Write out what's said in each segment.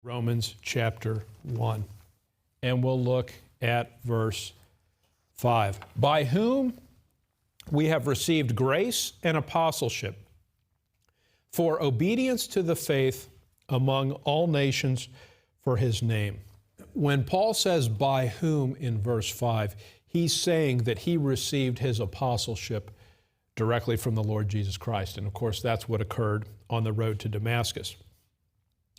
Romans chapter 1. And we'll look at verse 5. By whom we have received grace and apostleship for obedience to the faith among all nations for his name. When Paul says by whom in verse 5, he's saying that he received his apostleship directly from the Lord Jesus Christ. And of course, that's what occurred on the road to Damascus.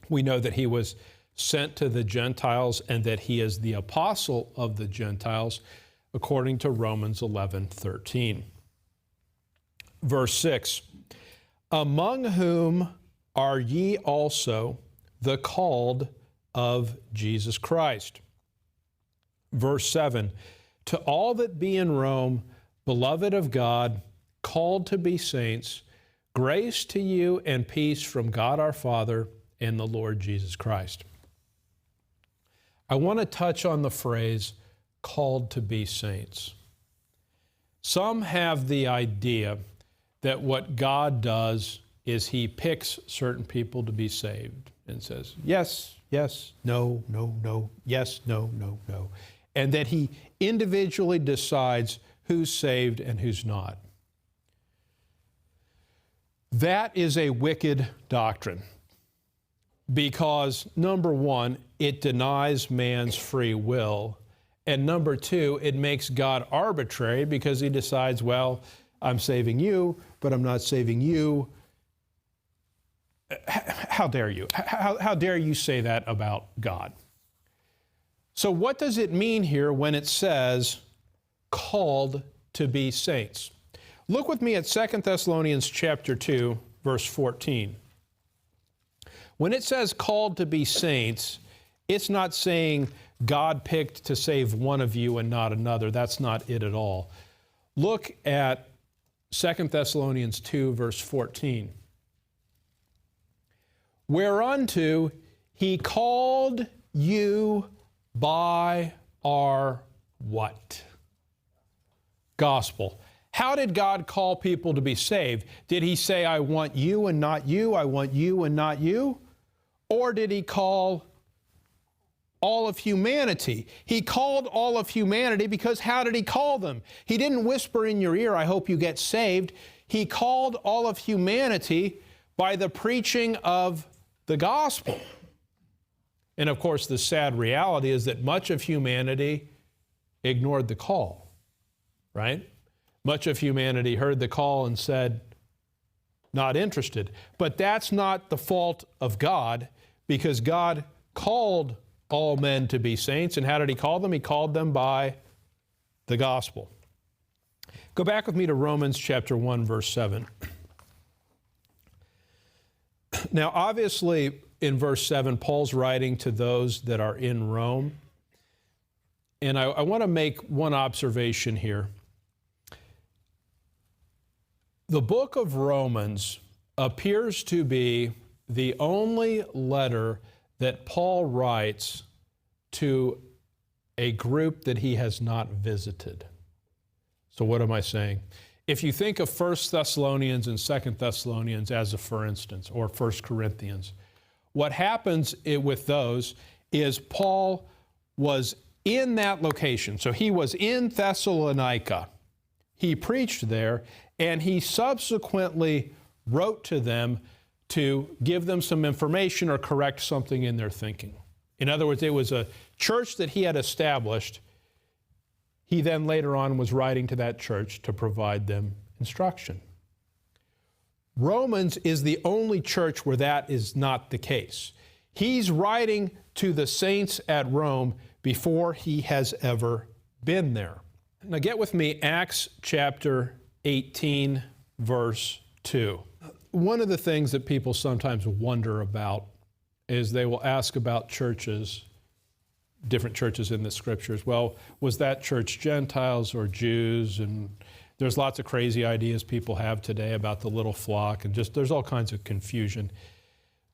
We know that he was sent to the Gentiles and that he is the apostle of the Gentiles, according to Romans 11:13. Verse 6, among whom are ye also the called of Jesus Christ. Verse 7, to all that be in Rome, beloved of God, called to be saints, grace to you and peace from God our Father and the Lord Jesus Christ. I want to touch on the phrase, called to be saints. Some have the idea that what God does is he picks certain people to be saved and says, yes, yes, no, no, no, yes, no, no, no. And that he individually decides who's saved and who's not. That is a wicked doctrine because, number one, it denies man's free will. And number two, it makes God arbitrary because he decides, well, I'm saving you, but I'm not saving you. How dare you? How dare you say that about God? So what does it mean here when it says called to be saints? Look with me at 2 Thessalonians chapter 2, verse 14. When it says called to be saints, it's not saying God picked to save one of you and not another. That's not it at all. Look at 2 Thessalonians 2, verse 14. Whereunto he called you by our what? Gospel. How did God call people to be saved? Did he say, I want you and not you, I want you and not you? Or did he call all of humanity? He called all of humanity because how did he call them? He didn't whisper in your ear, I hope you get saved. He called all of humanity by the preaching of the gospel. And of course, the sad reality is that much of humanity ignored the call, right? Much of humanity heard the call and said, not interested. But that's not the fault of God, because God called all men to be saints. And how did he call them? He called them by the gospel. Go back with me to Romans chapter 1, verse 7. Now, obviously, in verse 7, Paul's writing to those that are in Rome. And I want to make one observation here. The book of Romans appears to be the only letter that Paul writes to a group that he has not visited. So what am I saying? If you think of 1 Thessalonians and 2 Thessalonians as a for instance, or 1 Corinthians, what happens with those is Paul was in that location. So he was in Thessalonica. He preached there, and he subsequently wrote to them to give them some information or correct something in their thinking. In other words, it was a church that he had established. He then later on was writing to that church to provide them instruction. Romans is the only church where that is not the case. He's writing to the saints at Rome before he has ever been there. Now get with me, Acts chapter 18, verse 2. One of the things that people sometimes wonder about is they will ask about churches, different churches in the Scriptures. Well, was that church Gentiles or Jews? And there's lots of crazy ideas people have today about the little flock, and just there's all kinds of confusion.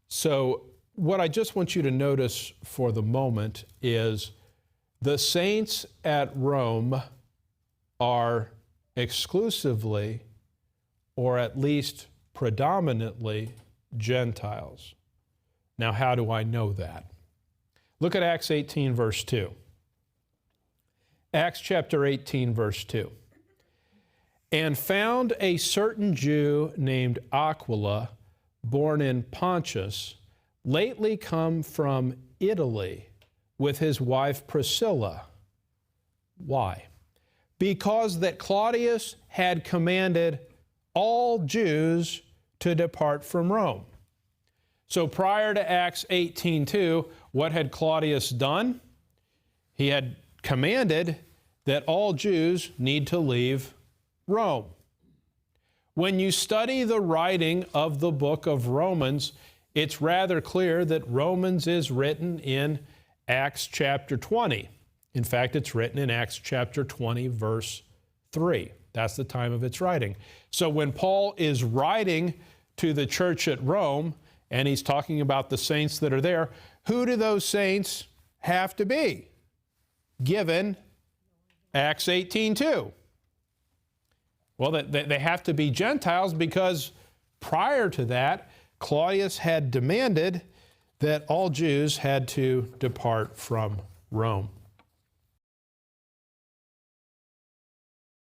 So what I just want you to notice for the moment is the saints at Rome are exclusively, or at least predominantly, Gentiles. Now, how do I know that? Look at Acts 18, verse 2. Acts chapter 18, verse 2. And found a certain Jew named Aquila, born in Pontus, lately come from Italy, with his wife Priscilla. Why? Because that Claudius had commanded all Jews to depart from Rome. So prior to Acts 18:2, what had Claudius done? He had commanded that all Jews need to leave Rome. When you study the writing of the book of Romans, it's rather clear that Romans is written in Acts chapter 20. In fact, it's written in Acts chapter 20, verse 3. That's the time of its writing. So when Paul is writing to the church at Rome, and he's talking about the saints that are there, who do those saints have to be? Given Acts 18:2. Well, they have to be Gentiles because prior to that, Claudius had demanded that all Jews had to depart from Rome.